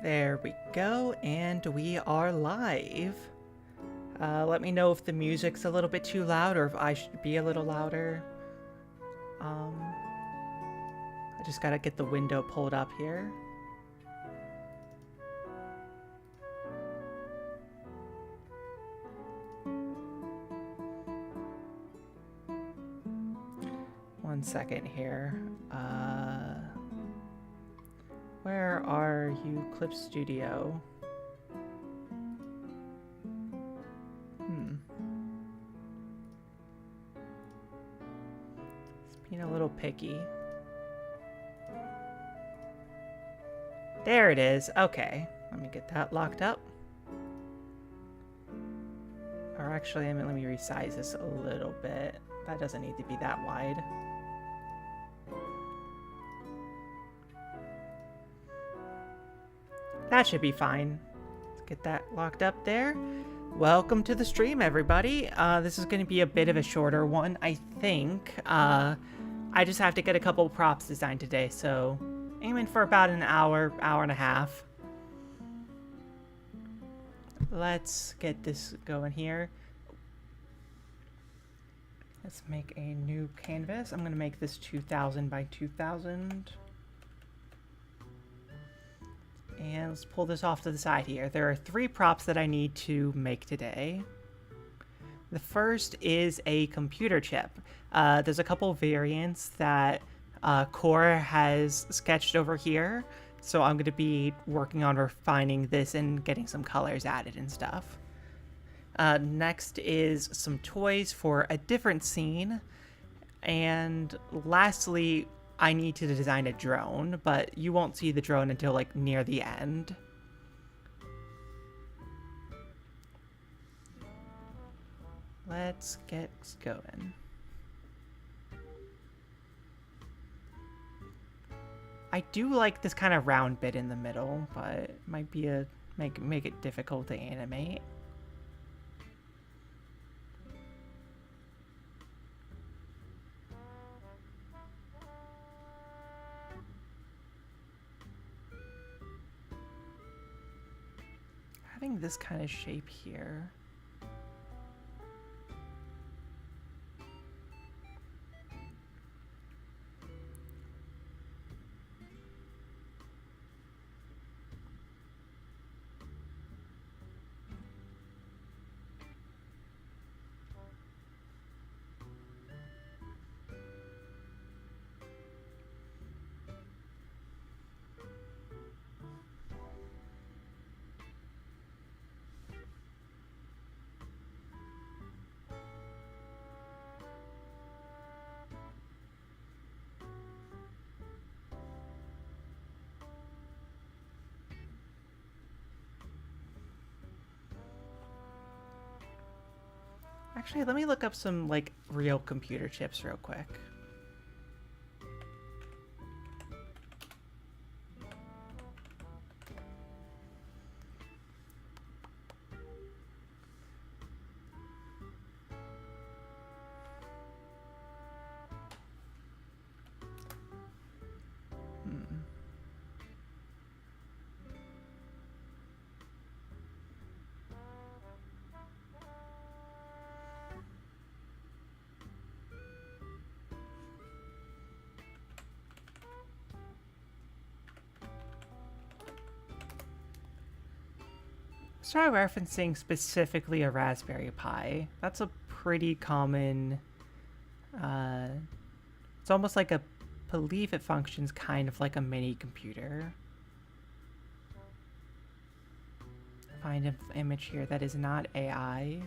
There we go, and we are live. Let me know if the music's a little bit too loud or if I should be a little louder. I just gotta get the window pulled up here. One second here. Where are you, Clip Studio? It's being a little picky. There it is. Okay, let me get that locked up. Or actually, let me resize this a little bit. That doesn't need to be that wide. That should be fine. Let's get that locked up there. Welcome to the stream, everybody. This is going to be a bit of a shorter one, I think. I just have to get a couple props designed today, so aiming for about an hour, hour and a half. Let's get this going here. Let's make a new canvas. I'm going to make this 2000 by 2000. And let's pull this off to the side here. There are 3 props that I need to make today. The first is a computer chip. There's a couple variants that Core has sketched over here. So I'm going to be working on refining this and getting some colors added and stuff. Next is some toys for a different scene. And lastly, I need to design a drone, but you won't see the drone until like near the end. Let's get going. I do like this kind of round bit in the middle, but it might be make it difficult to animate. Having this kind of shape here. Actually, let me look up some, like, real computer chips real quick. Try referencing specifically a Raspberry Pi. That's a pretty common, it's almost like I believe it functions kind of like a mini computer. Find an image here that is not AI.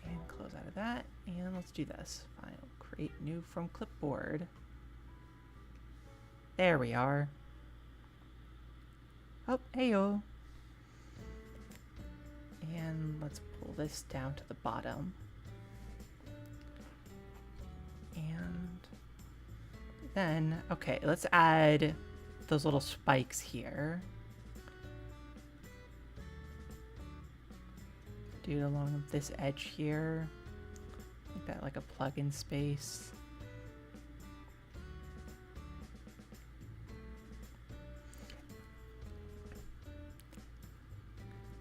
And close out of that, and let's do this. File, create new from clipboard. There we are. Oh, heyo. And let's pull this down to the bottom. And then, okay, let's add those little spikes here. Do it along this edge here. Make that like a plug-in space.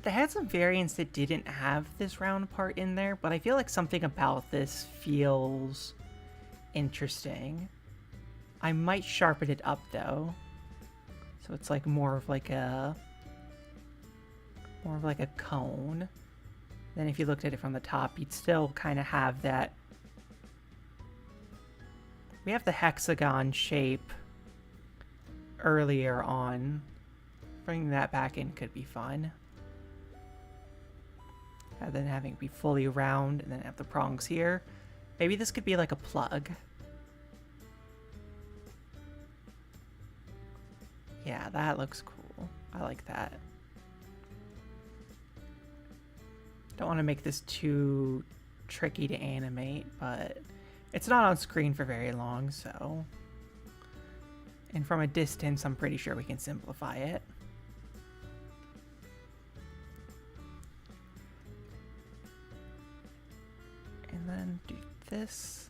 They had some variants that didn't have this round part in there, but I feel like something about this feels interesting. I might sharpen it up though, so it's like more of like a cone. Then if you looked at it from the top, you'd still kind of have that. We have the hexagon shape earlier on. Bringing that back in could be fun. And then having it be fully round and then have the prongs here. Maybe this could be like a plug. Yeah, that looks cool. I like that. Don't want to make this too tricky to animate, but it's not on screen for very long, so... And from a distance, I'm pretty sure we can simplify it. And then do this.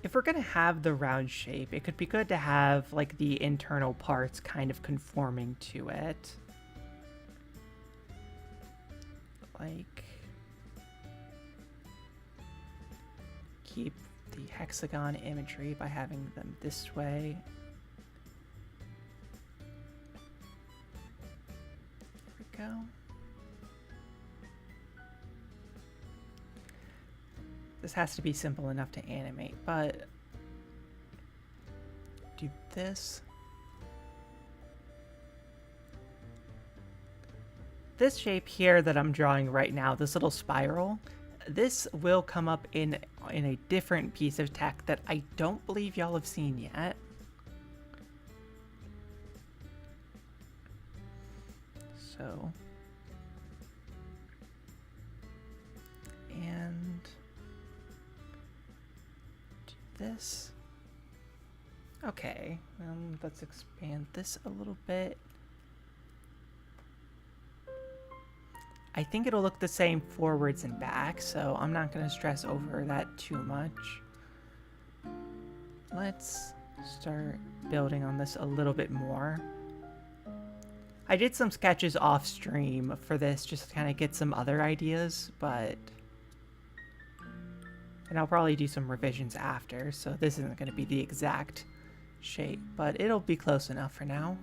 If we're gonna have the round shape, it could be good to have like the internal parts kind of conforming to it. Like, keep the hexagon imagery by having them this way. There we go. This has to be simple enough to animate, but do this. This shape here that I'm drawing right now, this little spiral, this will come up in a different piece of tech that I don't believe y'all have seen yet. So, and do this. Okay, let's expand this a little bit. I think it'll look the same forwards and back, so I'm not going to stress over that too much. Let's start building on this a little bit more. I did some sketches off stream for this just to kind of get some other ideas, but... And I'll probably do some revisions after, so this isn't going to be the exact shape, but it'll be close enough for now.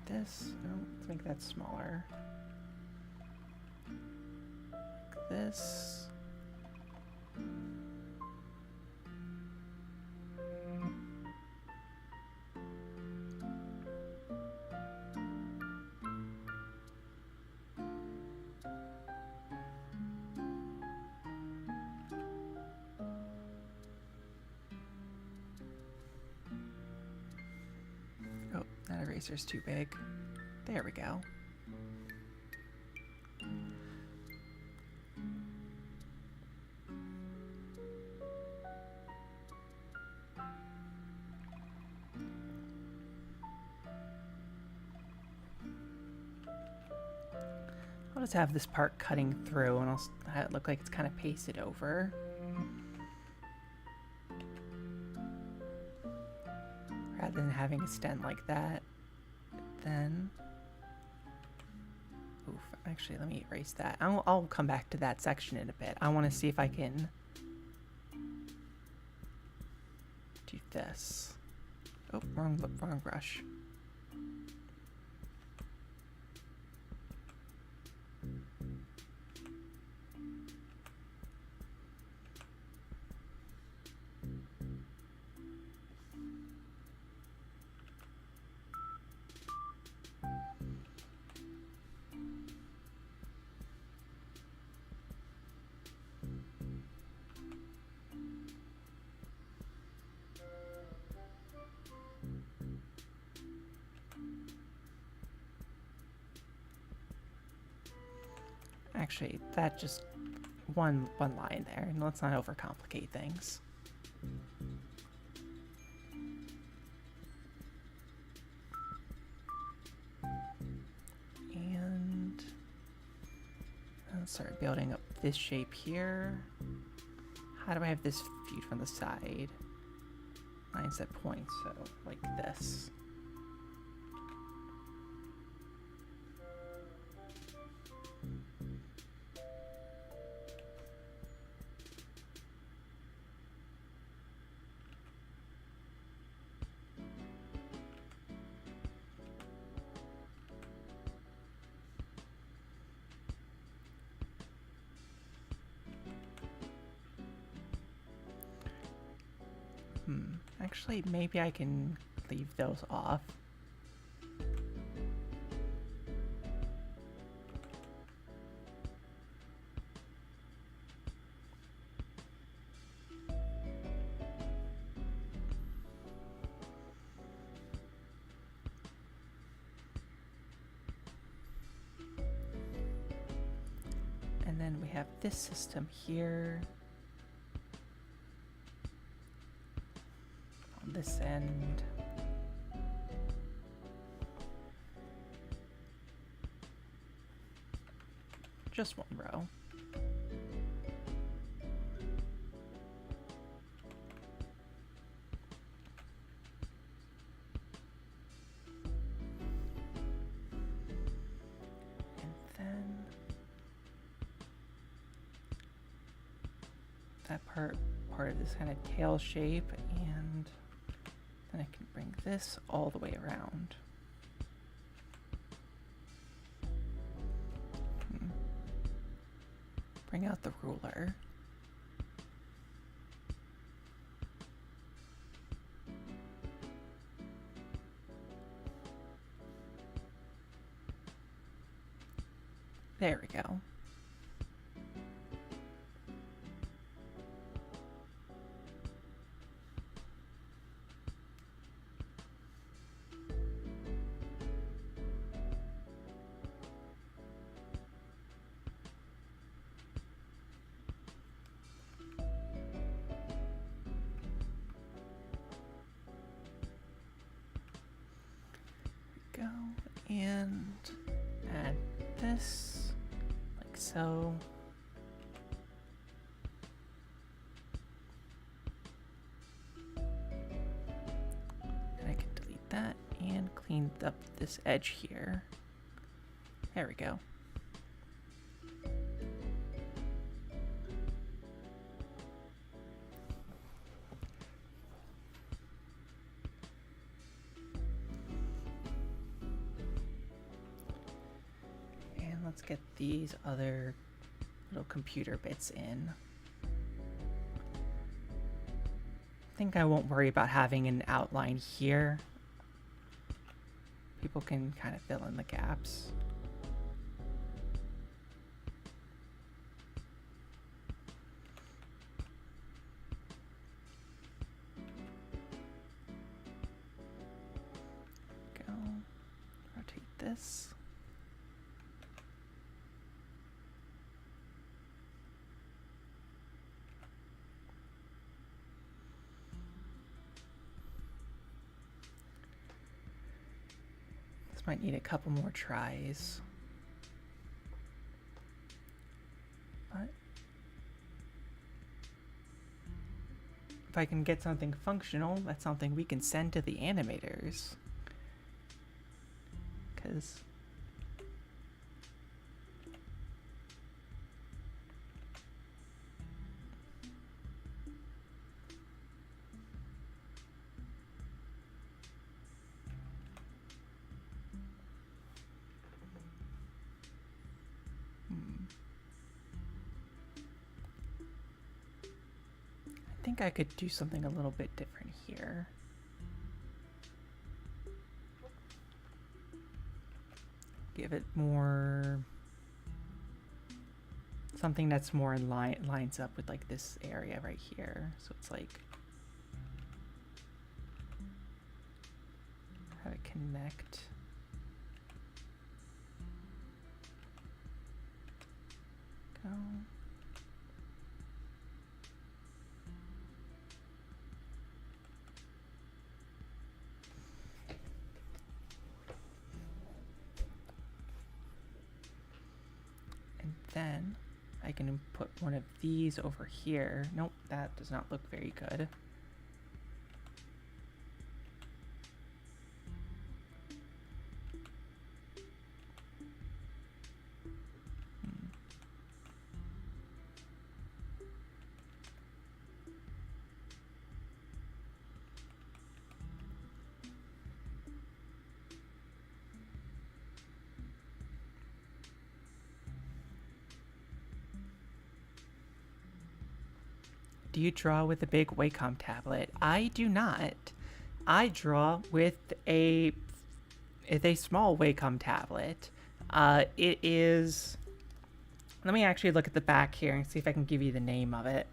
This, no, let's make that smaller. Like this. Oh, that eraser's too big. There we go. I'll just have this part cutting through and I'll have it look like it's kind of pasted over. Rather than having a stent like that. Then, oof, actually let me erase that. I'll come back to that section in a bit. I want to see if I can do this. Oh, wrong brush. Actually, that just one line there, and let's not overcomplicate things. And let's start building up this shape here. how do I have this viewed from the side? Lines that point, so like this. Actually, maybe I can leave those off. And then we have this system here. On this end. Just one row. And then that part of this kind of tail shape, and then I can bring this all the way around. Bring out the ruler. There we go. Go and add this like so. And I can delete that and clean up this edge here. There we go. Let's get these other little computer bits in. I think I won't worry about having an outline here. People can kind of fill in the gaps. Go. Rotate this. Might need a couple more tries. But if I can get something functional, that's something we can send to the animators. Because I think I could do something a little bit different here. Give it more, something that's more in lines up with like this area right here. So it's like, have it connect. Go. Then I can put one of these over here. Nope, that does not look very good. Do you draw with a big Wacom tablet? I do not. I draw with a small Wacom tablet. It is. Let me actually look at the back here and see if I can give you the name of it.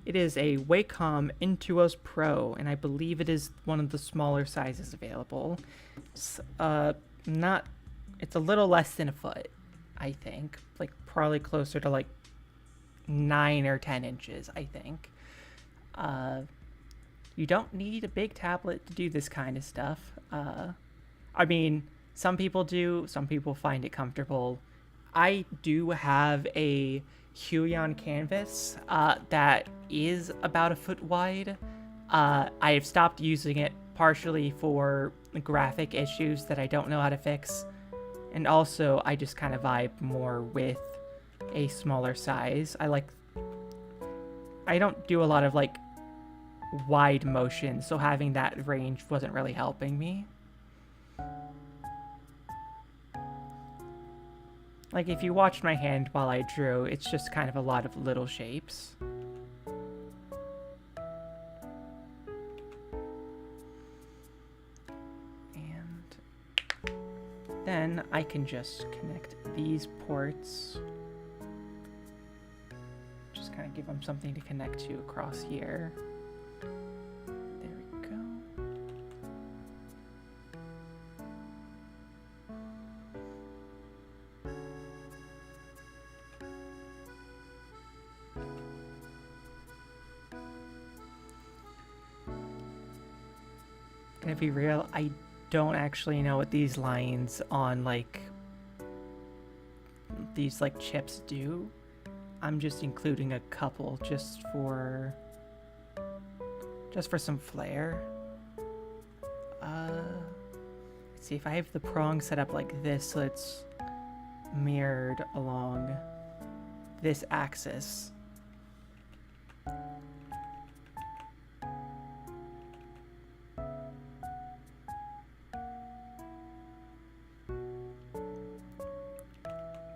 It is a Wacom Intuos Pro, and I believe it is one of the smaller sizes available. It's not. It's a little less than a foot, I think. Like probably closer to like 9 or 10 inches, I think. You don't need a big tablet to do this kind of stuff. I mean, some people do, some people find it comfortable. I do have a Huion canvas that is about a foot wide. I have stopped using it partially for graphic issues that I don't know how to fix. And also, I just kind of vibe more with a smaller size. I don't do a lot of like wide motion, so having that range wasn't really helping me. Like if you watched my hand while I drew, it's just kind of a lot of little shapes. And then I can just connect these ports. Just kind of give them something to connect to across here. There we go. Gonna be real, I don't actually know what these lines on like these like chips do. I'm just including a couple just for some flair. Let's see if I have the prong set up like this so it's mirrored along this axis.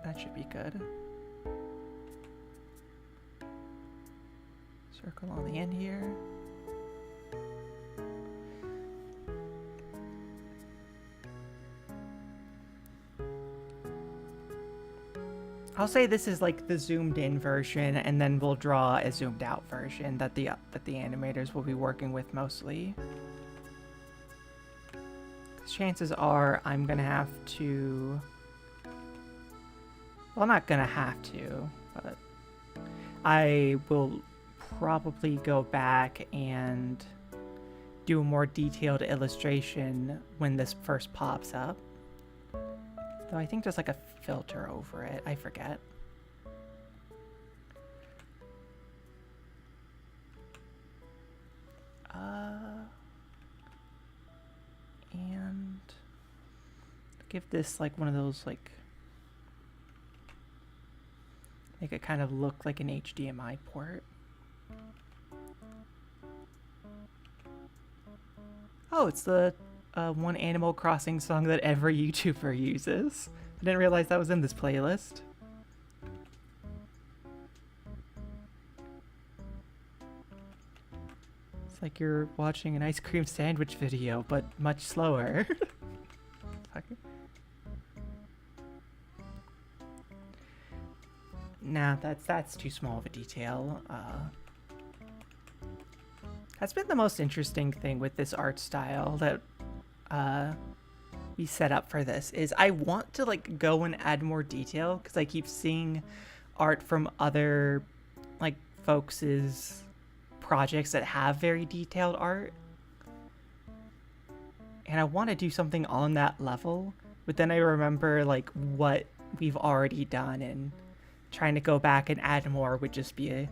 That should be good. Circle on the end here. I'll say this is like the zoomed in version, and then we'll draw a zoomed out version that the animators will be working with mostly. 'Cause chances are I'm gonna have to. Well, not gonna have to, but I will probably go back and do a more detailed illustration when this first pops up. Though I think there's like a filter over it. I forget. And give this like one of those like make it kind of look like an HDMI port. Oh, it's the one Animal Crossing song that every YouTuber uses. I didn't realize that was in this playlist. It's like you're watching an ice cream sandwich video, but much slower. Nah, that's too small of a detail. That's been the most interesting thing with this art style that we set up for this is I want to like go and add more detail because I keep seeing art from other like folks' projects that have very detailed art. And I want to do something on that level, but then I remember like what we've already done and trying to go back and add more would just be a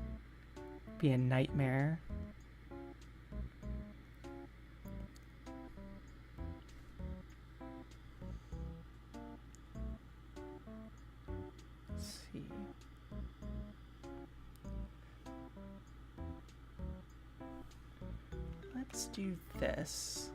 nightmare. Let's see. Let's do this.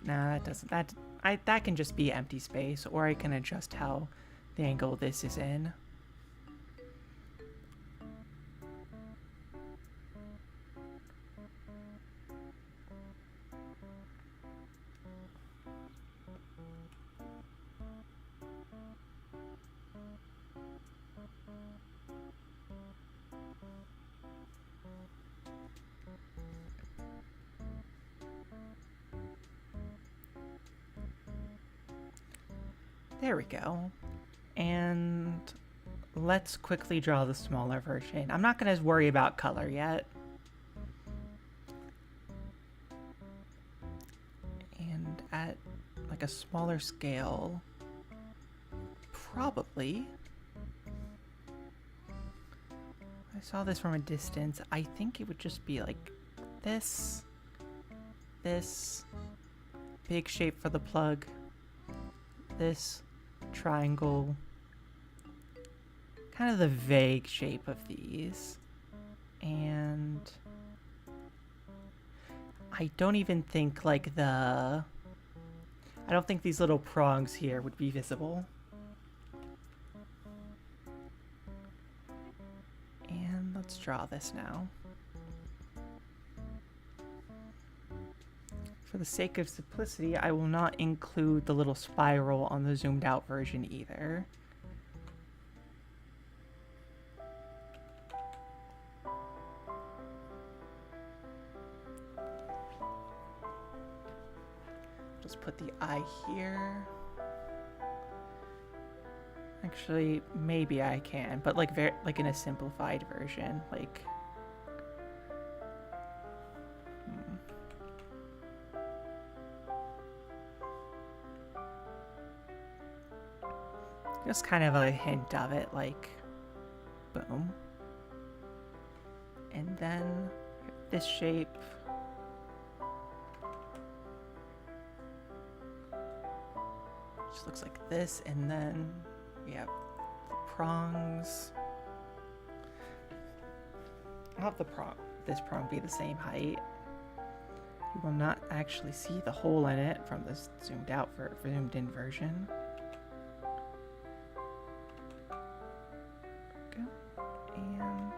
Nah, that doesn't. That can just be empty space, or I can adjust how the angle this is in. There we go. And let's quickly draw the smaller version. I'm not going to worry about color yet. And at like a smaller scale, probably. I saw this from a distance. I think it would just be like this, big shape for the plug, this triangle, kind of the vague shape of these, and I don't even think like I don't think these little prongs here would be visible. And let's draw this now. For the sake of simplicity, I will not include the little spiral on the zoomed out version either. Just put the eye here. Actually, maybe I can, but like in a simplified version, like. Just kind of a hint of it, like, boom. And then this shape. Just looks like this, and then we have the prongs. I'll have this prong be the same height. You will not actually see the hole in it from this zoomed in version. And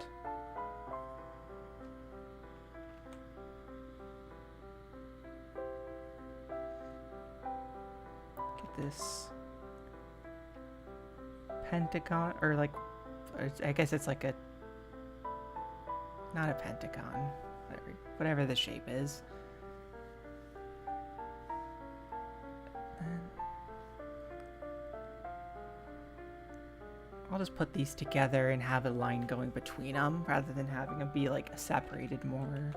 get this pentagon, or like, I guess it's like not a pentagon, whatever the shape is. I'll just put these together and have a line going between them rather than having them be like separated more.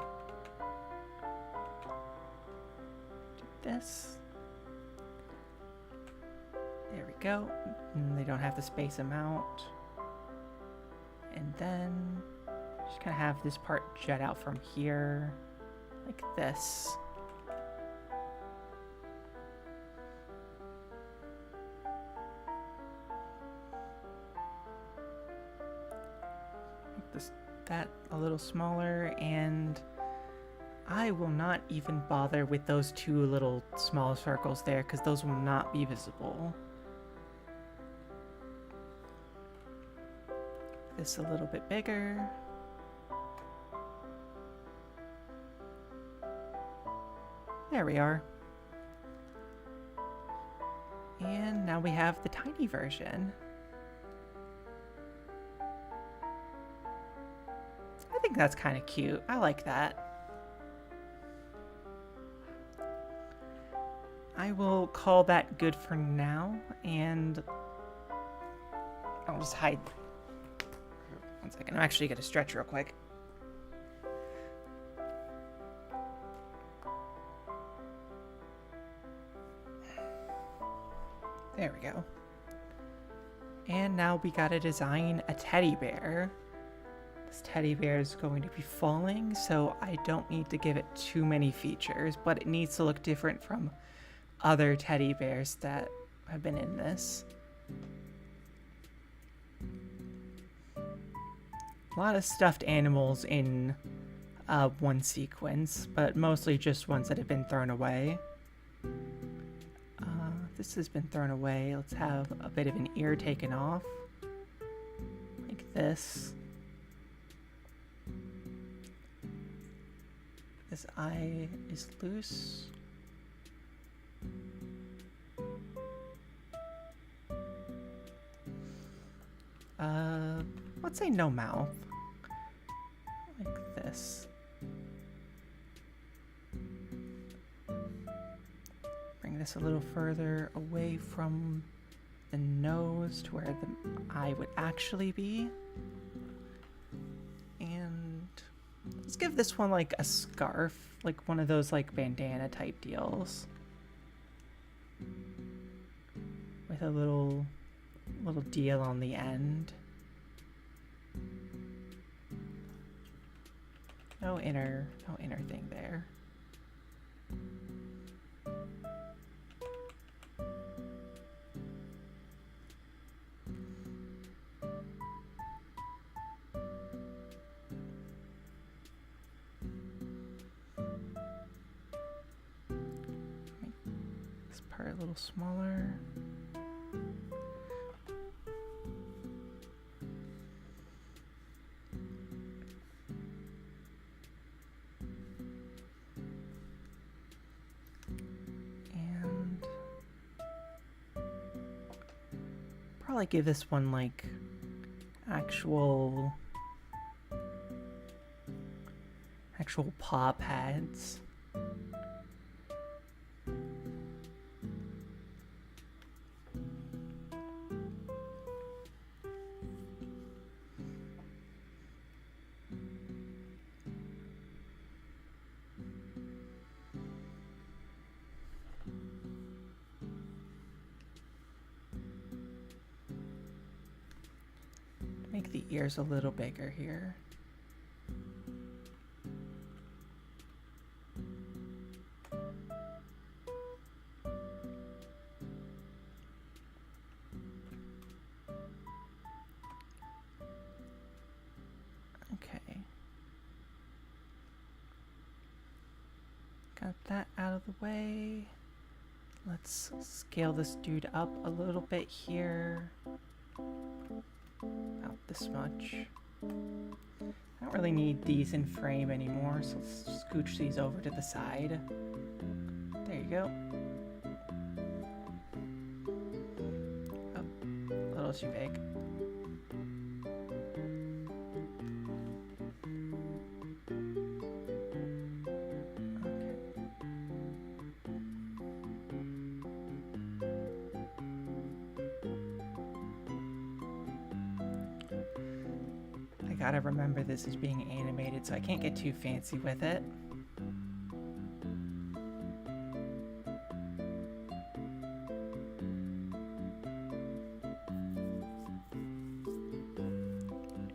Do this. There we go. And they don't have to space them out. And then just kind of have this part jut out from here like this. That a little smaller, and I will not even bother with those two little small circles there because those will not be visible. This a little bit bigger. There we are. And now we have the tiny version. I think that's kind of cute. I like that. I will call that good for now, and I'll just hide. 1 second. I'm actually going to stretch real quick. There we go. And now we gotta design a teddy bear. This teddy bear is going to be falling, so I don't need to give it too many features, but it needs to look different from other teddy bears that have been in this. A lot of stuffed animals in one sequence, but mostly just ones that have been thrown away. This has been thrown away. Let's have a bit of an ear taken off, like this. This eye is loose. Let's say no mouth, like this. Bring this a little further away from the nose to where the eye would actually be. And let's give this one like a scarf, like one of those like bandana type deals. With a little deal on the end. No inner thing there. This part a little smaller. Probably give this one like actual paw pads. Make the ears a little bigger here. Okay. Got that out of the way. Let's scale this dude up a little bit here. About this much. I don't really need these in frame anymore, so let's scooch these over to the side. There you go. Oh, a little too big. Gotta remember this is being animated, so I can't get too fancy with it.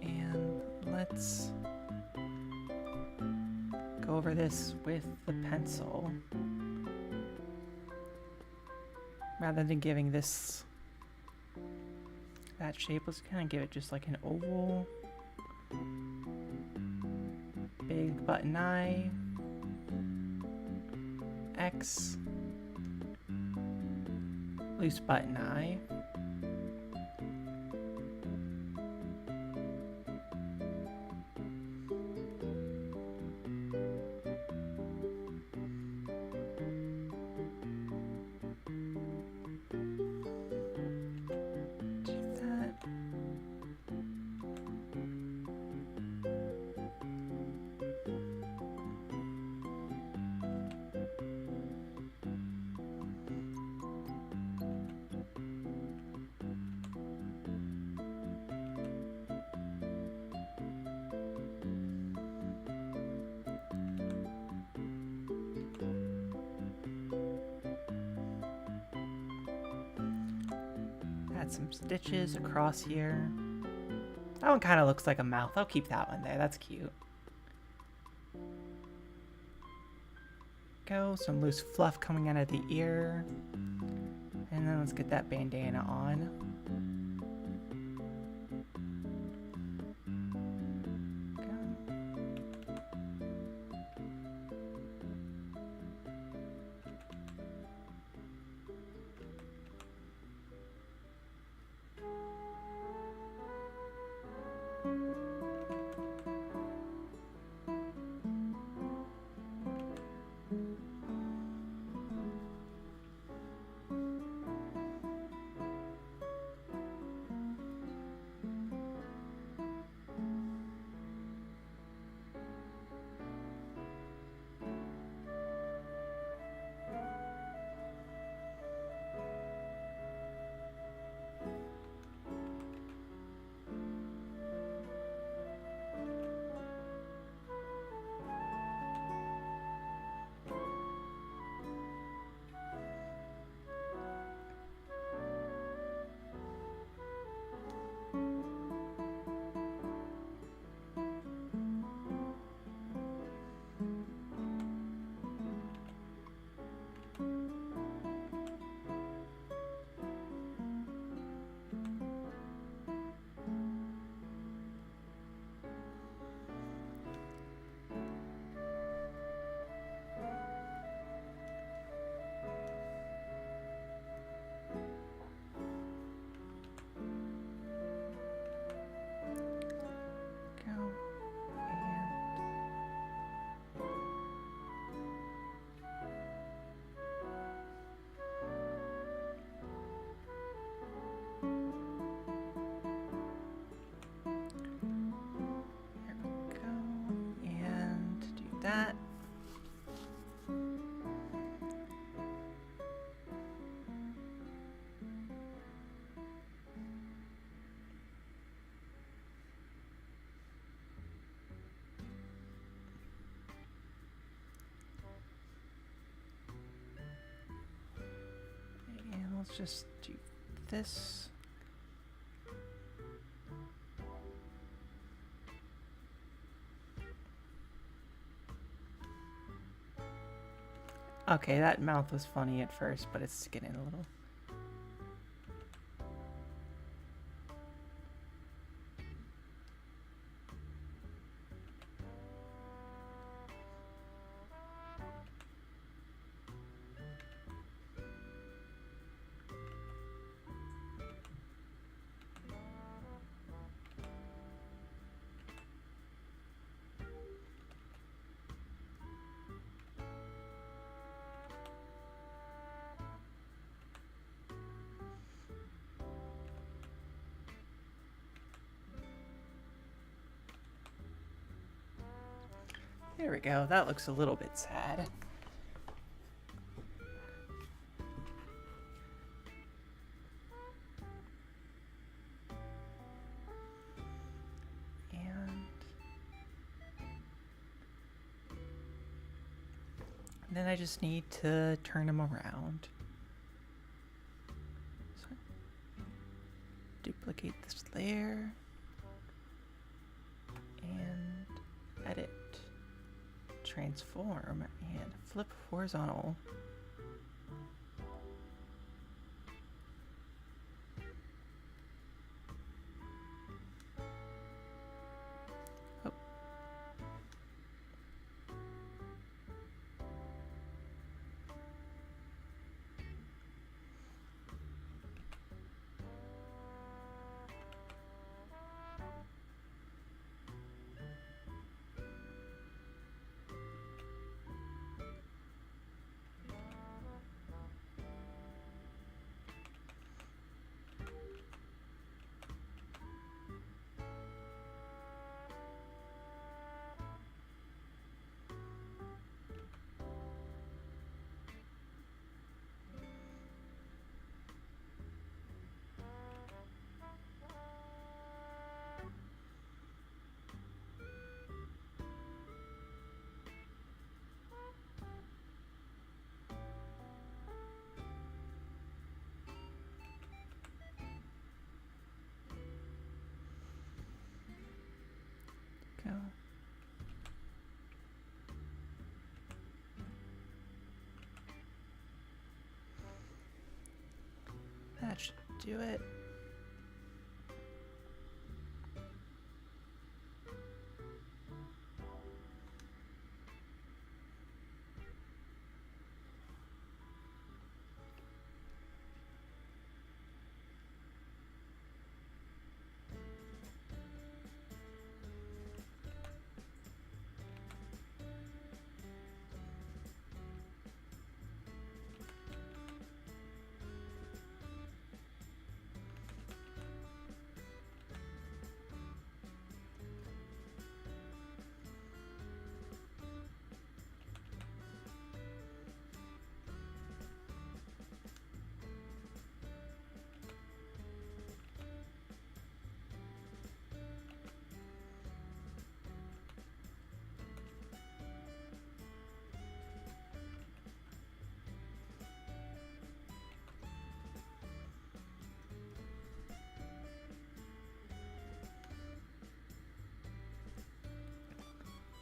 And let's go over this with the pencil. Rather than giving this that shape, let's kind of give it just like an oval. Big button eye, X, loose button eye, add some stitches across here. That one kind of looks like a mouth. I'll keep that one there. That's cute. Go. Some loose fluff coming out of the ear. And then let's get that bandana on. That. And let's just do this. Okay, that mouth was funny at first, but it's getting a little... There we go. That looks a little bit sad. And then I just need to turn them around. So duplicate this layer and edit. Transform and flip horizontal. Oh. do it.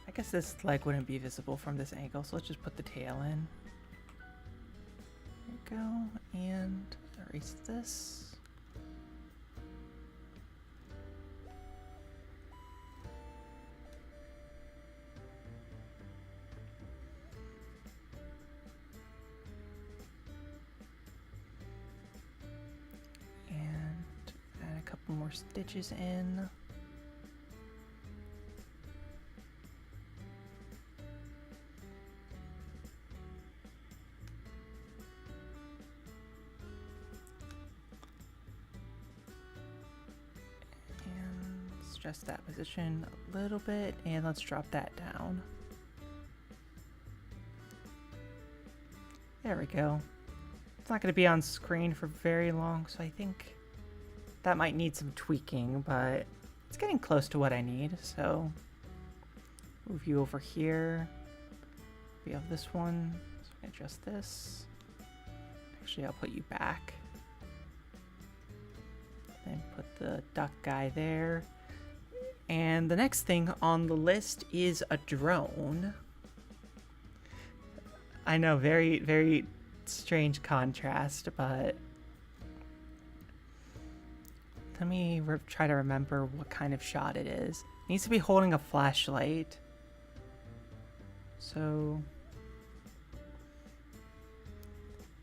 I guess this leg wouldn't be visible from this angle, so let's just put the tail in. There we go, and erase this. And add a couple more stitches in. Adjust that position a little bit, and let's drop that down. There we go. It's not going to be on screen for very long, so I think that might need some tweaking, but it's getting close to what I need. So move you over here. We have this one, so I can adjust this. Actually, I'll put you back. Then put the duck guy there. And the next thing on the list is a drone. I know, very, very strange contrast, but let me try to remember what kind of shot it is. It needs to be holding a flashlight. So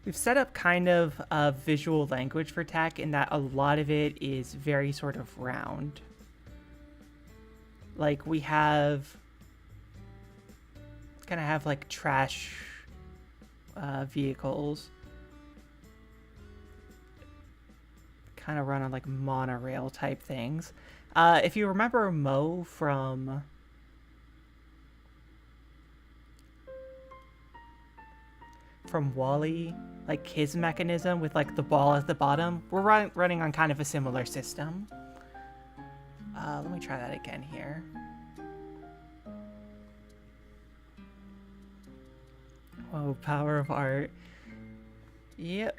we've set up kind of a visual language for tech in that a lot of it is very sort of round. Like we have, kind of have like trash vehicles. Kind of run on like monorail type things. If you remember Mo from WALL-E, like his mechanism with like the ball at the bottom, we're running on kind of a similar system. Let me try that again here. Oh, power of art. Yep.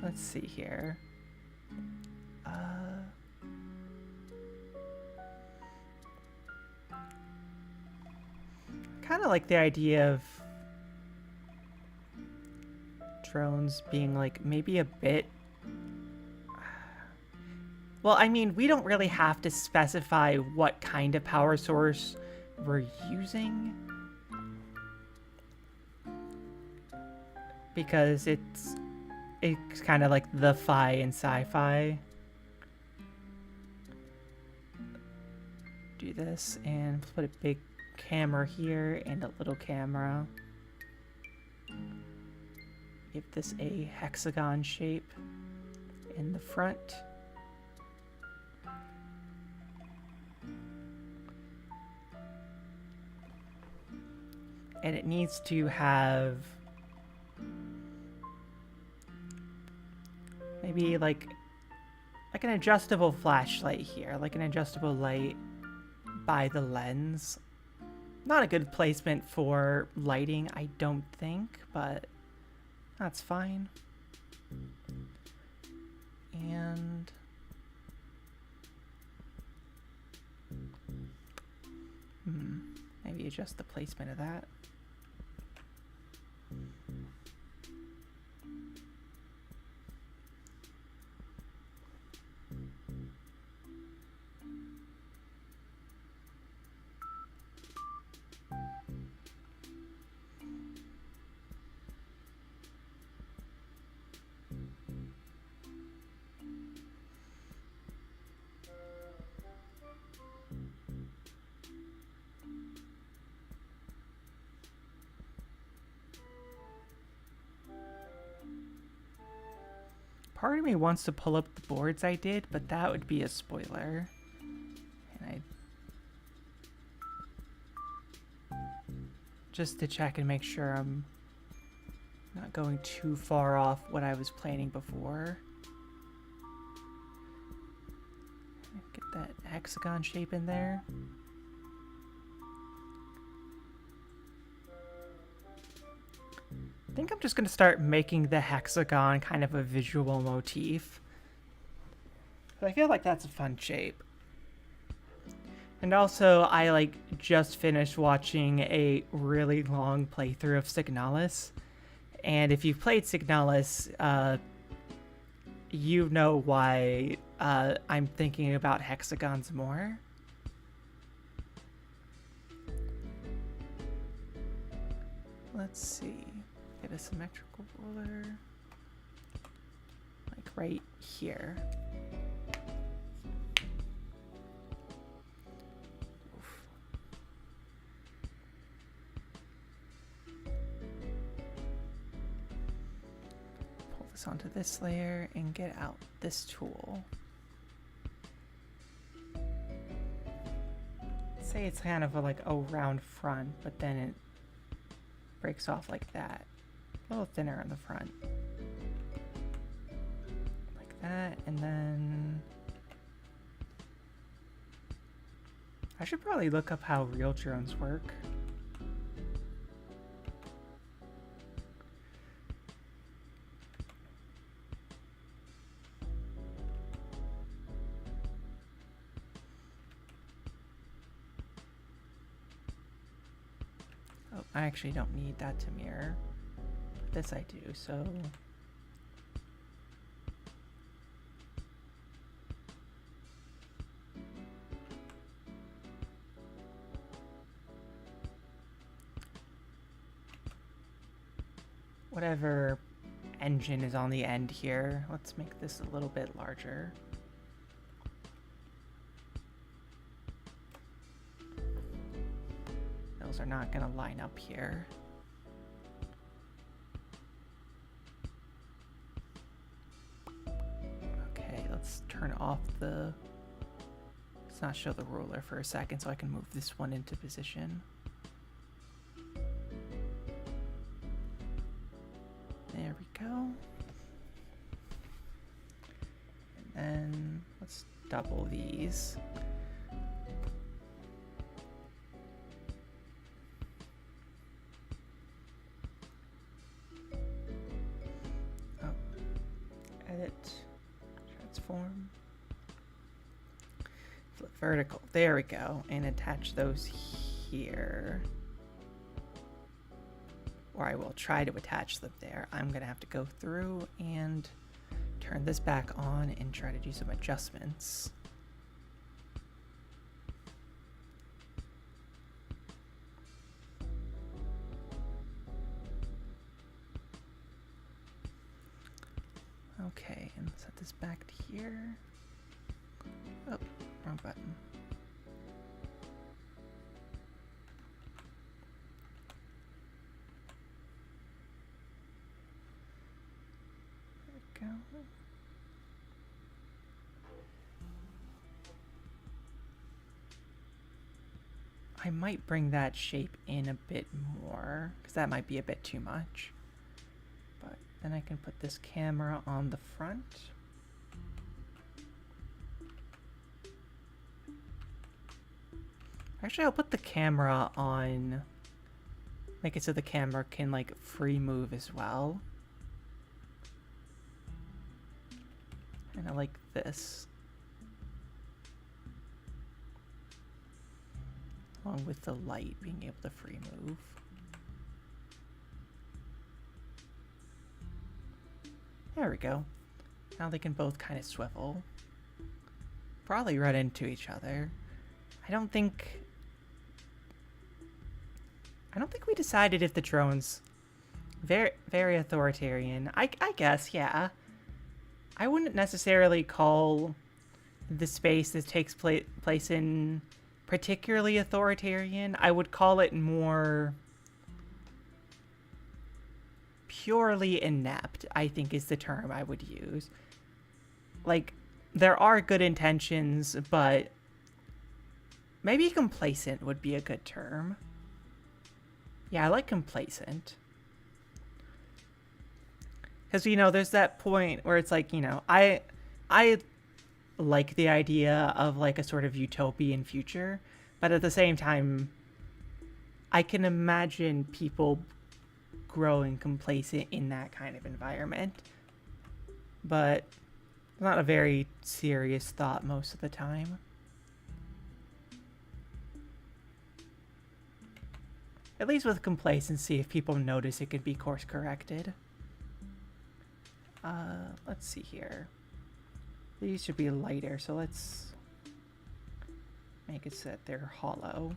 Let's see here. Kind of like the idea of drones being like maybe a bit. Well, I mean, we don't really have to specify what kind of power source we're using, because it's kind of like the fi in sci-fi. Do this and put a big camera here and a little camera. Give this a hexagon shape in the front. And it needs to have maybe like an adjustable flashlight here, like an adjustable light by the lens. Not a good placement for lighting, I don't think, but that's fine. And maybe adjust the placement of that. Part of me wants to pull up the boards I did, but that would be a spoiler. And just to check and make sure I'm not going too far off what I was planning before. Get that hexagon shape in there. I think I'm just going to start making the hexagon kind of a visual motif. I feel like that's a fun shape. And also, I just finished watching a really long playthrough of Signalis. And if you've played Signalis, you know why I'm thinking about hexagons more. Let's see. Get a symmetrical ruler. Like right here. Oof. Pull this onto this layer and get out this tool. Say it's kind of a round front, but then it breaks off like that. A little thinner on the front. Like that, and then I should probably look up how real drones work. Oh, I actually don't need that to mirror. This I do, so whatever engine is on the end here, let's make this a little bit larger. Those are not going to line up here. Let's turn off the... Let's not show the ruler for a second so I can move this one into position. There we go. And then let's double these. Oh. Edit. Transform. Flip vertical. There we go. And attach those here. Or I will try to attach them there. I'm going to have to go through and turn this back on and try to do some adjustments. Okay, and set this back to here. Oh, wrong button. There we go. I might bring that shape in a bit more, because that might be a bit too much. But then I can put this camera on the front. Actually, I'll put the camera on, make it so the camera can like free move as well. And I like this. Along with the light being able to free move. There we go. Now they can both kind of swivel. Probably run into each other. I don't think we decided if the drone's very authoritarian. I guess, yeah. I wouldn't necessarily call the space that takes place in particularly authoritarian. I would call it more purely inept, I think is the term I would use. like, there are good intentions, but maybe complacent would be a good term. Yeah, I like complacent. Because, you know, there's that point where it's like, you know, I like the idea of like a sort of utopian future, but at the same time, I can imagine people growing complacent in that kind of environment. But it's not a very serious thought most of the time. At least with complacency, if people notice, it could be course corrected. Let's see here. These should be lighter, so let's make it so that they're hollow.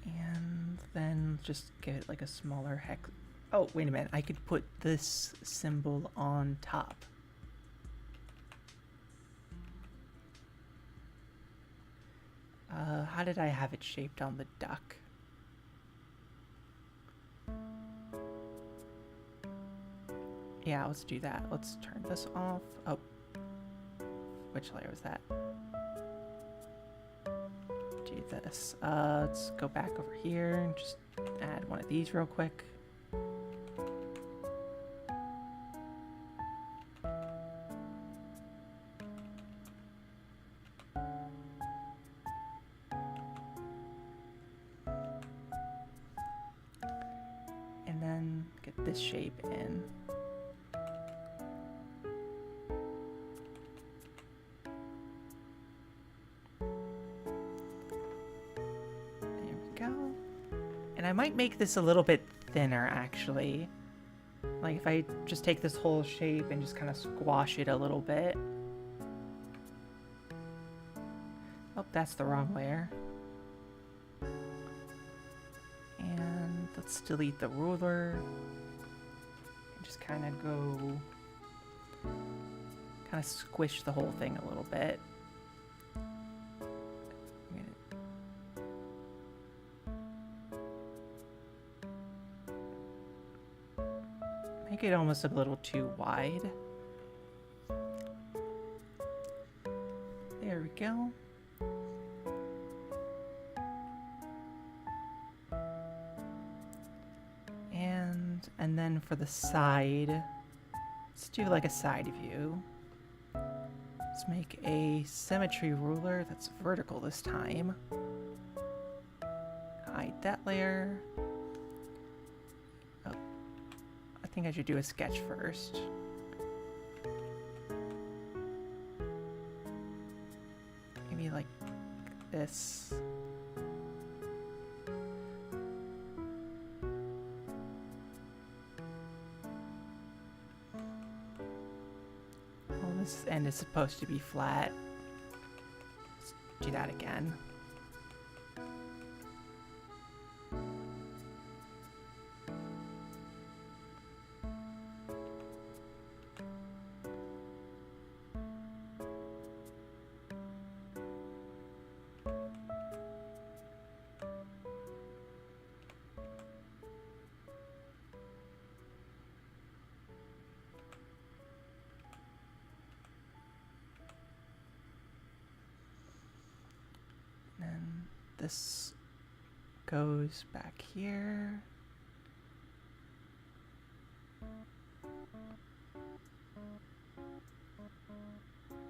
And then just give it like a smaller hex. Oh, wait a minute. I could put this symbol on top. How did I have it shaped on the duck? Yeah, let's do that. Let's turn this off. Oh, which layer was that? Do this. Let's go back over here and just add one of these real quick. And then get this shape in. I might make this a little bit thinner, actually. Like, if I just take this whole shape and just kind of squash it a little bit. Oh, that's the wrong layer. And let's delete the ruler. And just kind of go... kind of squish the whole thing a little bit. Make it almost a little too wide. There we go. And then for the side, let's do like a side view. Let's make a symmetry ruler that's vertical this time. Hide that layer. Oh, I think I should do a sketch first. Maybe like this. This end is supposed to be flat. Let's do that again. This goes back here.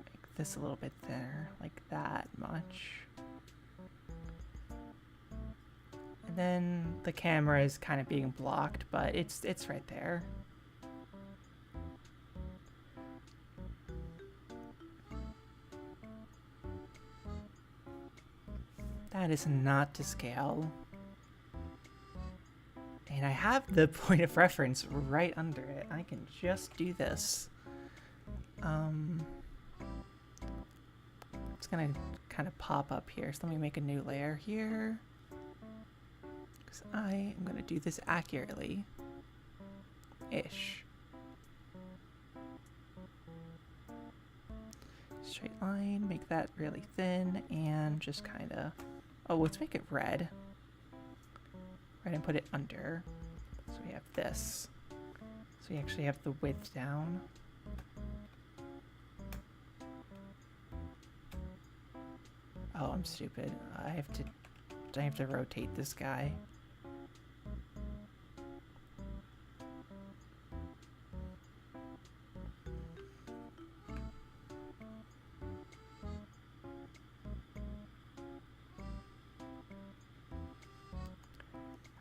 Make this a little bit thinner, like that much. And then the camera is kind of being blocked, but it's right there. That is not to scale. And I have the point of reference right under it. I can just do this. It's gonna kind of pop up here. So let me make a new layer here. Because I am gonna do this accurately. Ish. Straight line, make that really thin, and just kind of... Oh, let's make it red. Red and put it under. So we have this. So we actually have the width down. Oh, I'm stupid. I have to rotate this guy.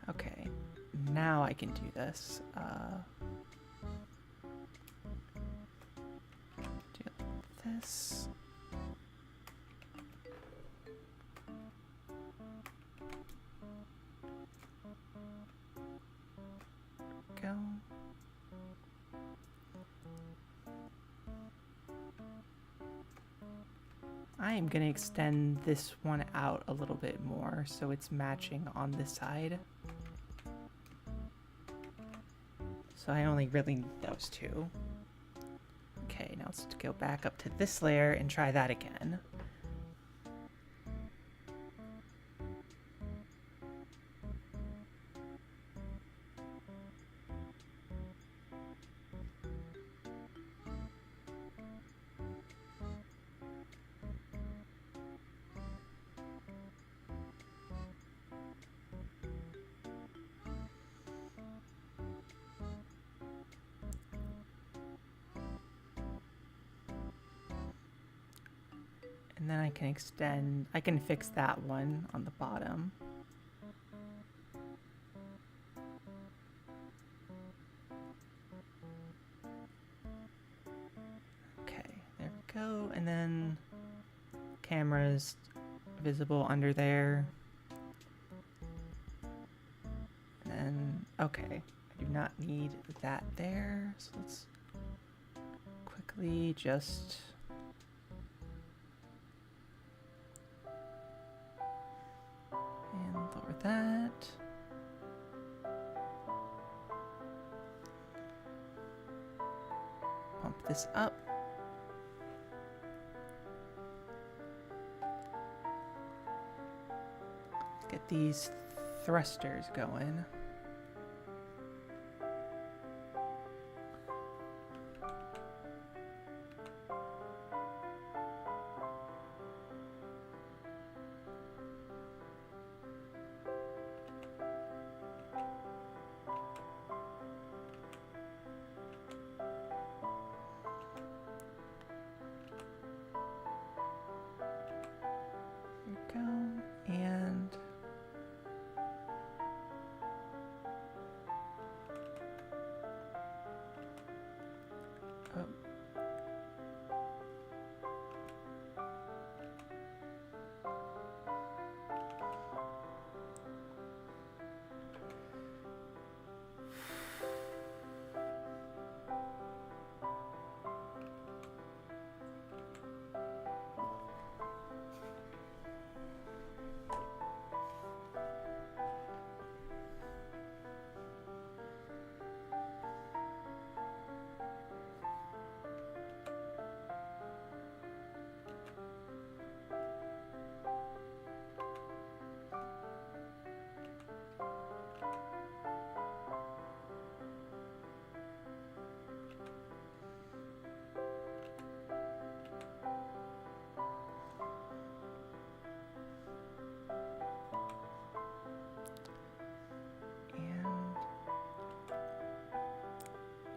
Okay, now I can do this. Do this. Go. I am going to extend this one out a little bit more so it's matching on this side. So I only really need those two. Okay, now let's go back up to this layer and try that again. And then I can fix that one on the bottom. Okay, there we go. And then camera's visible under there. And then, okay, I do not need that there. So let's quickly just... and lower that. Pump this up. Get these thrusters going. Go and oh.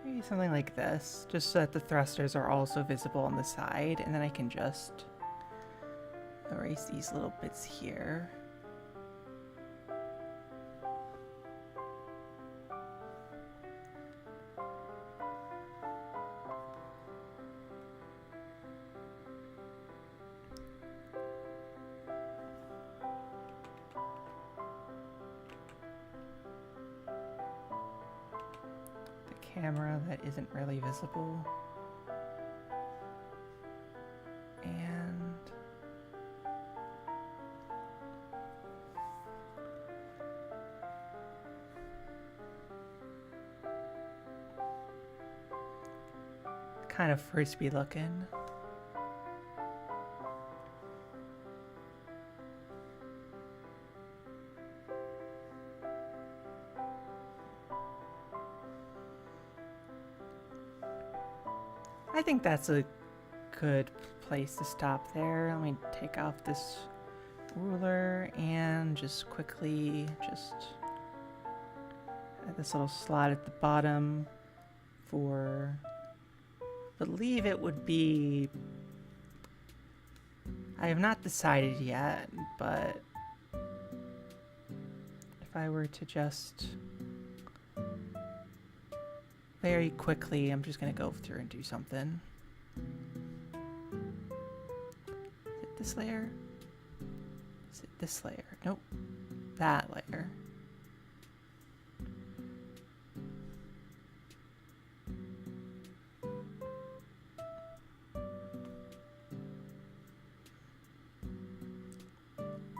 Maybe something like this, just so that the thrusters are also visible on the side, and then I can just erase these little bits here. Camera that isn't really visible. And kind of frisbee looking. I think that's a good place to stop there. Let me take off this ruler and just quickly just add this little slot at the bottom for, I believe it would be, I have not decided yet, but if I were to just very quickly, I'm just gonna go through and do something. Is it this layer? Is it this layer? Nope. That layer.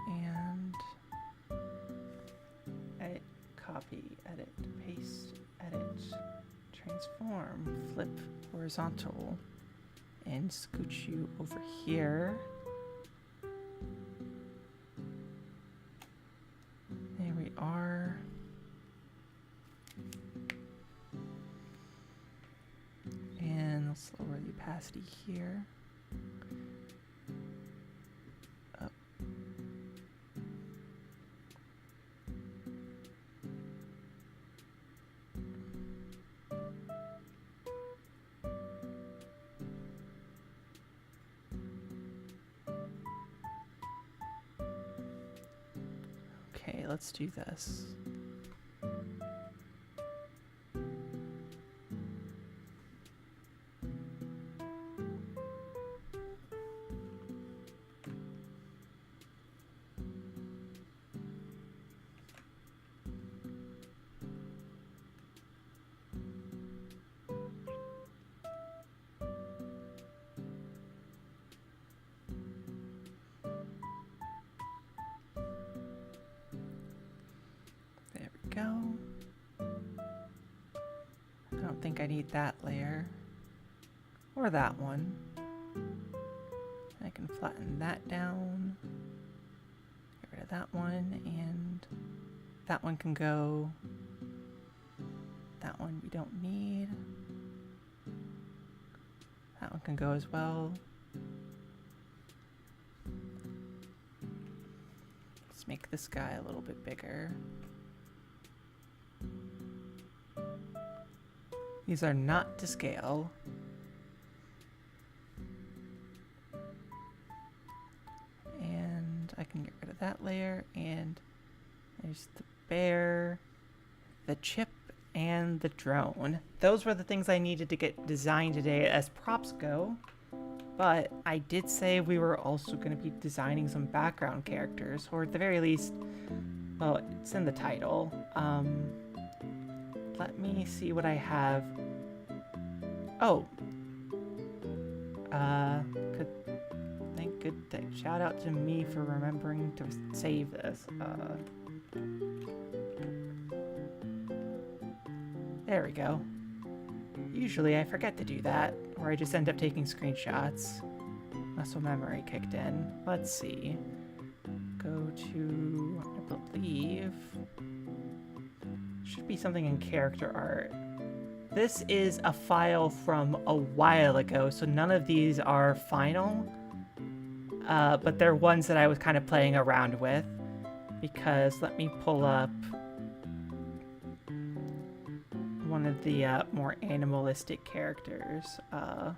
And edit, copy, edit, paste, edit, transform, flip horizontal, and scooch you over here. There we are. And let's lower the opacity here. Up. Okay, let's do this. Go. I don't think I need that layer or that one. I can flatten that down, get rid of that one, and that one can go. That one we don't need. That one can go as well. Let's make this guy a little bit bigger. These are not to scale. And I can get rid of that layer, and there's the bear, the chip, and the drone. Those were the things I needed to get designed today as props go. But I did say we were also going to be designing some background characters, or at the very least, well, it's in the title. Let me see what I have. Oh. Good thing. Shout out to me for remembering to save this. There we go. Usually I forget to do that, or I just end up taking screenshots. Muscle memory kicked in. Let's see. Go to, I believe, should be something in character art. This is a file from a while ago, so none of these are final. But they're ones that I was kind of playing around with. Because let me pull up one of the more animalistic characters. Hold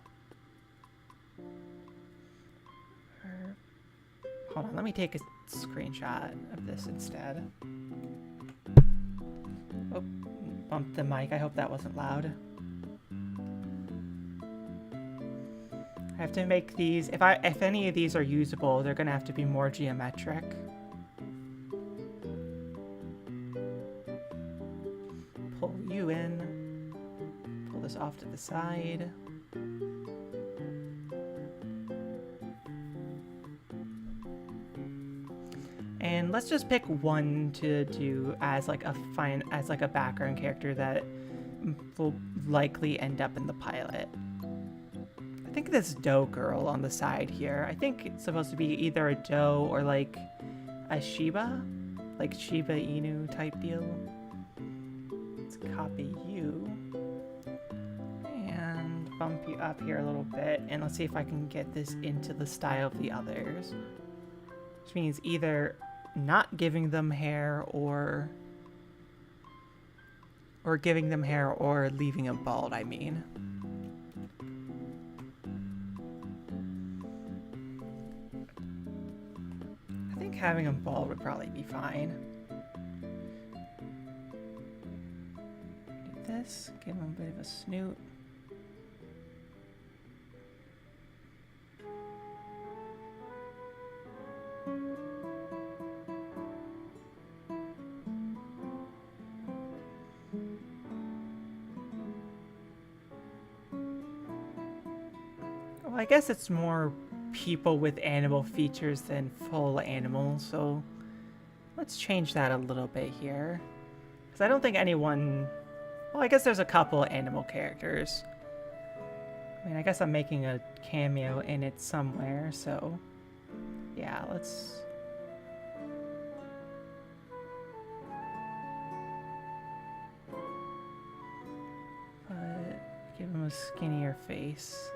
on, let me take a screenshot of this instead. Oh, bumped the mic. I hope that wasn't loud. I have to make these, if any of these are usable, they're gonna have to be more geometric. Pull you in. Pull this off to the side. And let's just pick one to do as like a background character that will likely end up in the pilot. I think this doe girl on the side here, I think it's supposed to be either a doe or like a Shiba? Like Shiba Inu type deal. Let's copy you. And bump you up here a little bit. And let's see if I can get this into the style of the others. Which means either not giving them hair or giving them hair or leaving them bald, I mean. I think having them bald would probably be fine. Do this, give them a bit of a snoot. Well, I guess it's more people with animal features than full animals, so let's change that a little bit here. Because I don't think anyone... Well, I guess there's a couple animal characters. I mean, I guess I'm making a cameo in it somewhere, so... Yeah, let's... give him a skinnier face.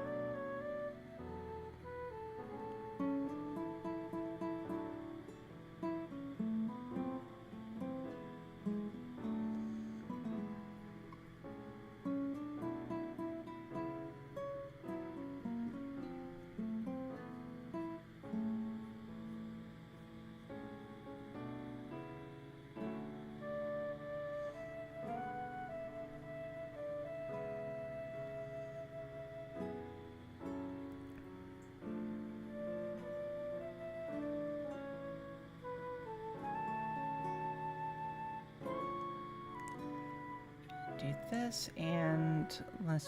Do this, and let's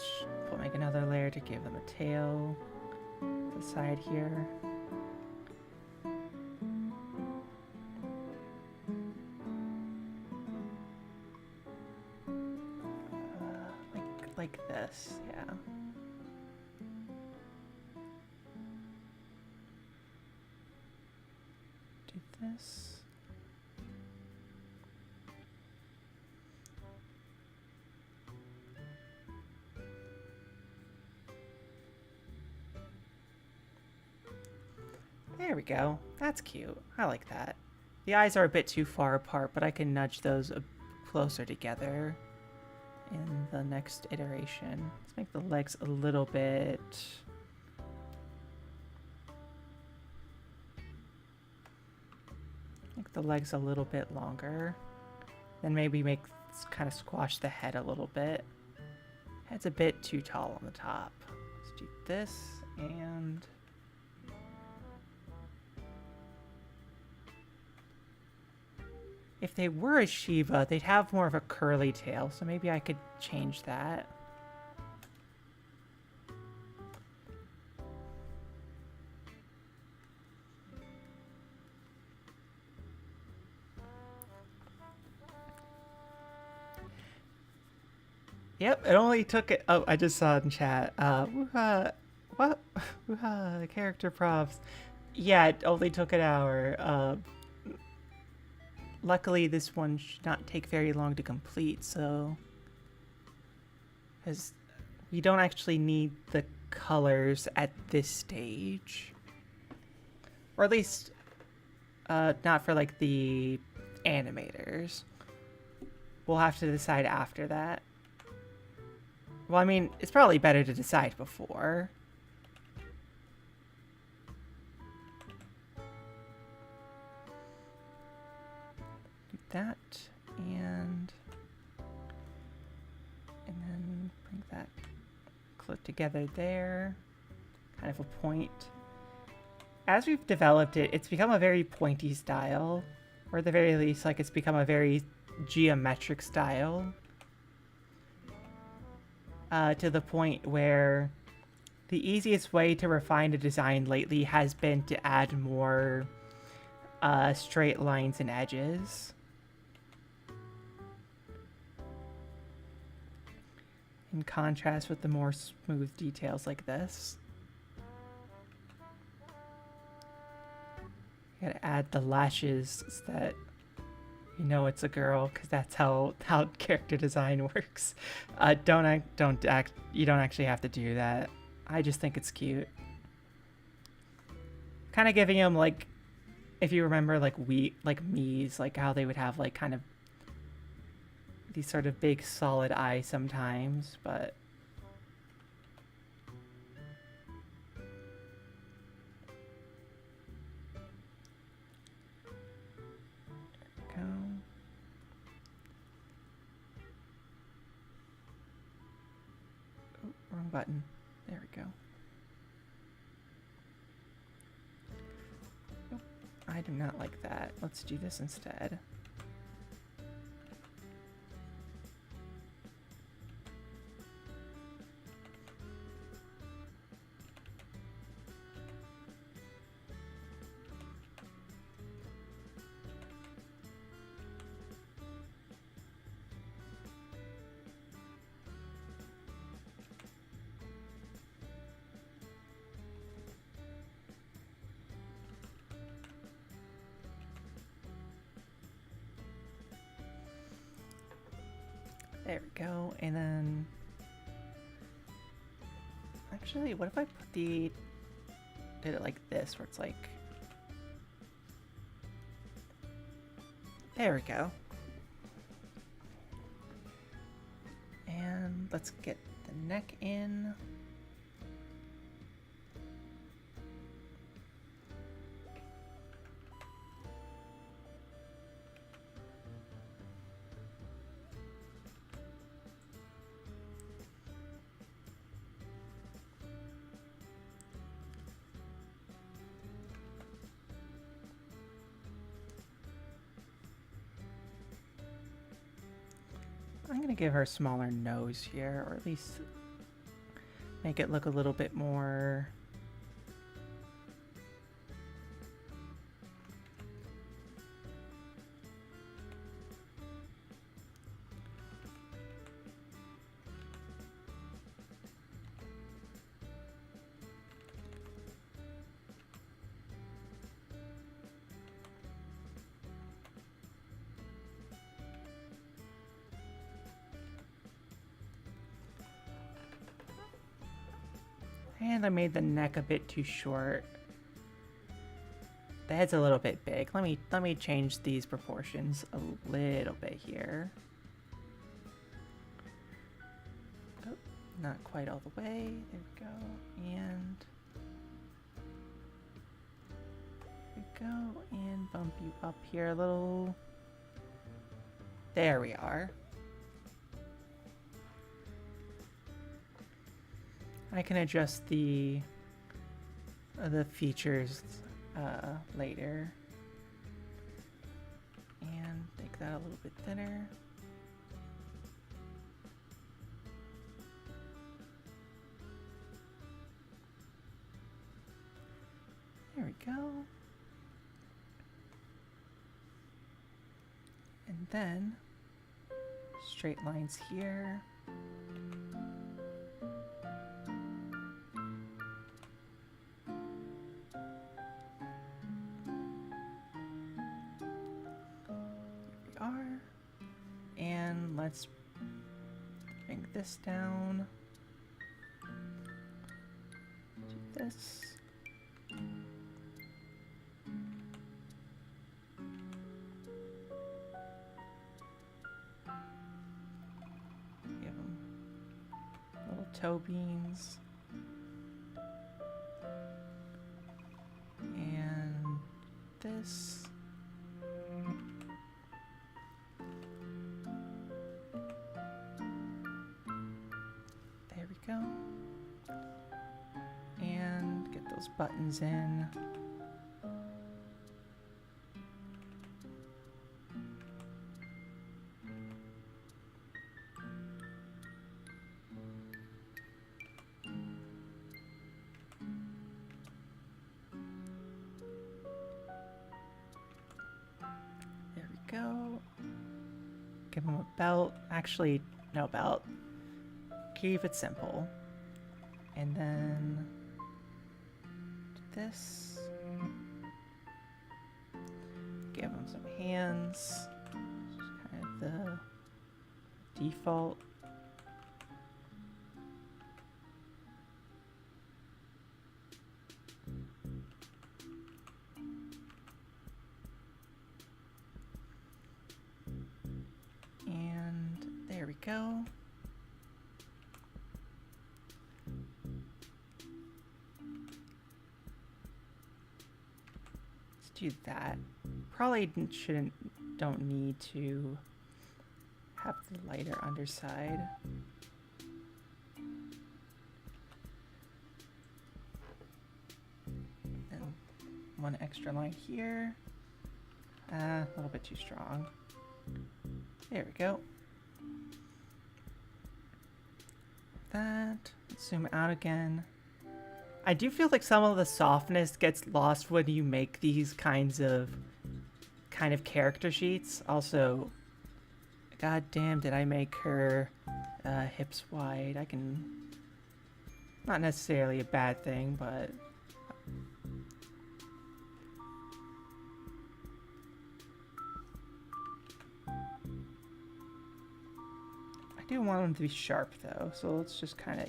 make another layer to give them a tail. The side here. Like this, yeah. Do this. There we go. That's cute. I like that. The eyes are a bit too far apart, but I can nudge those closer together in the next iteration. Let's make the legs a little bit... Make the legs a little bit longer. Then maybe kind of squash the head a little bit. Head's a bit too tall on the top. Let's do this and... If they were a Shiba, they'd have more of a curly tail, so maybe I could change that. Yep, it only took it. Oh, I just saw it in chat. What? The character props. Yeah, it only took an hour. Luckily, this one should not take very long to complete, so... Because we don't actually need the colors at this stage. Or at least, not for, like, the animators. We'll have to decide after that. Well, I mean, it's probably better to decide before. That and then bring that clip together there, kind of a point. As we've developed it, it's become a very pointy style, or at the very least, like it's become a very geometric style, to the point where the easiest way to refine a design lately has been to add more straight lines and edges. In contrast with the more smooth details like this. Gotta add the lashes so that you know it's a girl, because that's how character design works. Don't act. You don't actually have to do that. I just think it's cute. Kind of giving him like, if you remember, like Mii's, like how they would have like kind of these sort of big solid eyes sometimes, but go. Oh, wrong button. There we go. Nope, I do not like that. Let's do this instead. There we go, and then actually, what if I did it like this, where it's like, there we go. And let's get the neck in. I'm going to give her a smaller nose here, or at least make it look a little bit more... And I made the neck a bit too short. The head's a little bit big. Let me change these proportions a little bit here. Oh, not quite all the way. There we go. And there we go. And bump you up here a little. There we are. I can adjust the features later, and make that a little bit thinner. There we go. And then straight lines here. Let's bring this down. Do this. Give them little toe beans. And this. Go. And get those buttons in. There we go. Give them a belt. Actually, no belt. Keep it simple. And then do this. give him some hands. Just kind of the default. And there we go. Let's do that. Probably don't need to have the lighter underside. And one extra line here. A little bit too strong. There we go. That. Let's zoom out again. I do feel like some of the softness gets lost when you make these kinds of character sheets. Also, god damn, did I make her hips wide? I can... Not necessarily a bad thing, but... I do want them to be sharp though, so let's just kind of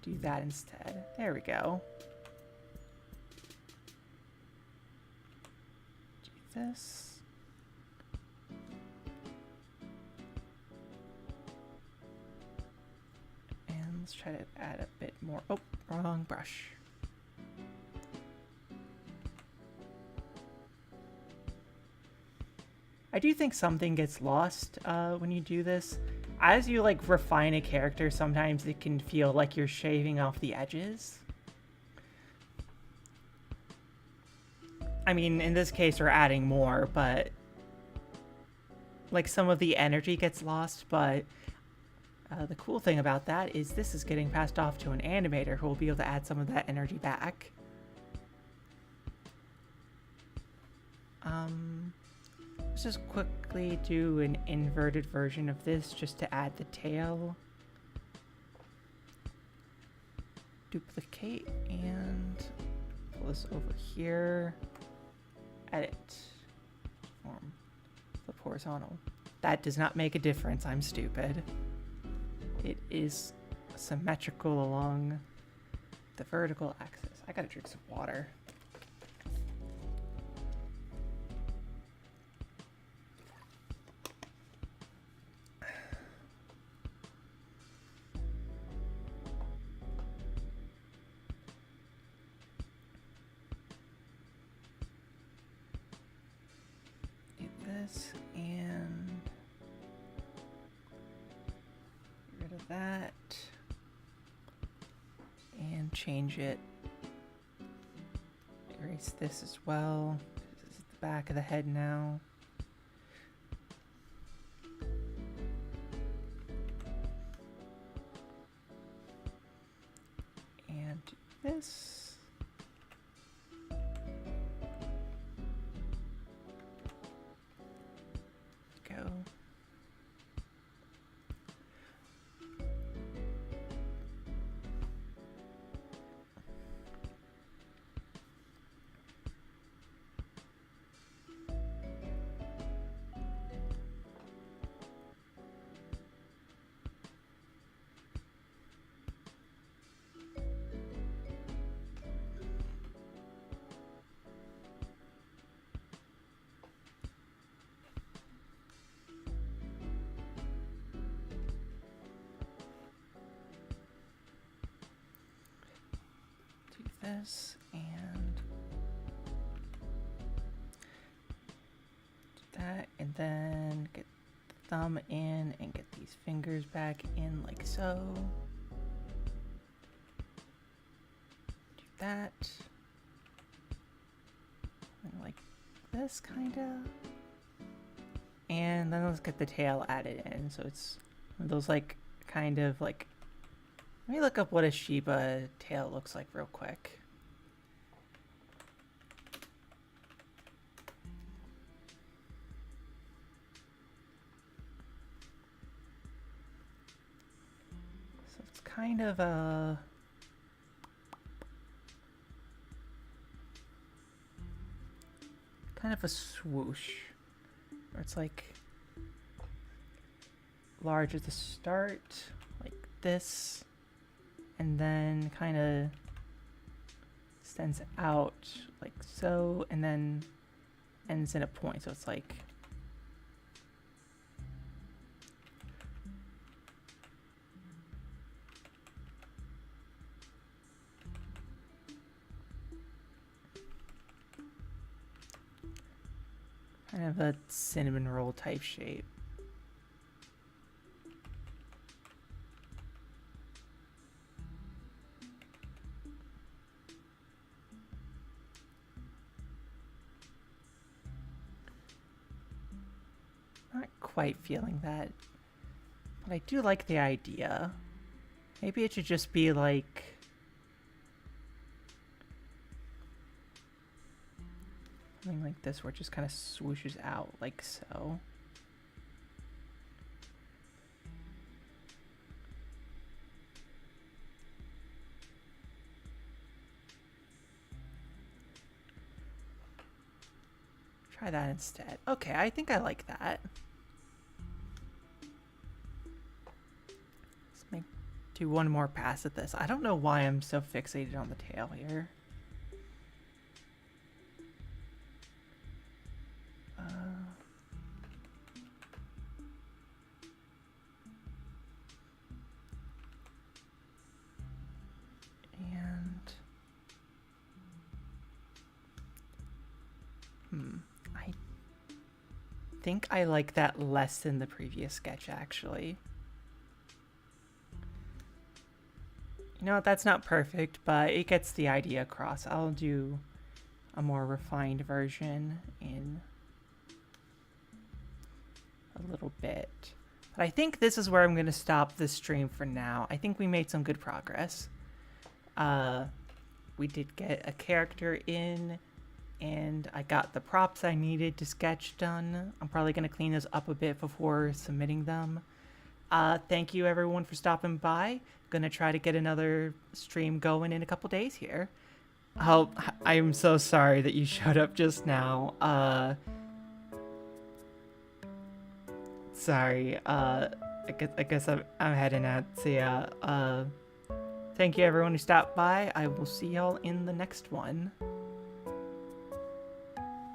do that instead. There we go. Do this. And let's try to add a bit more. Oh, wrong brush. I do think something gets lost when you do this. As you like refine a character, sometimes it can feel like you're shaving off the edges. I mean, in this case, we're adding more, but like some of the energy gets lost. But the cool thing about that is this is getting passed off to an animator who will be able to add some of that energy back. Let's just quickly do an inverted version of this just to add the tail. Duplicate and pull this over here. Edit. Form. Flip horizontal. That does not make a difference. I'm stupid. It is symmetrical along the vertical axis. I gotta drink some water. And get rid of that and change it. Erase this as well. This is the back of the head now. And do this. This and do that, and then get the thumb in and get these fingers back in like so. Do that and like this kind of, and then let's get the tail added in so it's one of those like kind of like. Let me look up what a Shiba tail looks like real quick. So it's kind of a... kind of a swoosh. Where it's like large at the start, like this, and then kind of extends out like so, and then ends in a point. So it's like kind of a cinnamon roll type shape. Not quite feeling that, but I do like the idea. Maybe it should just be like something like this where it just kind of swooshes out like so. Try that instead. Okay, I think I like that. Let's do one more pass at this. I don't know why I'm so fixated on the tail here. I think I like that less than the previous sketch, actually. You know, that's not perfect, but it gets the idea across. I'll do a more refined version in a little bit. But I think this is where I'm going to stop this stream for now. I think we made some good progress. We did get a character in, and I got the props I needed to sketch done. I'm probably going to clean those up a bit before submitting them. Thank you everyone for stopping by. Gonna try to get another stream going in a couple days here. Oh, I'm so sorry that you showed up just now. Sorry, I guess I'm heading out. So yeah, thank you everyone who stopped by. I will see y'all in the next one.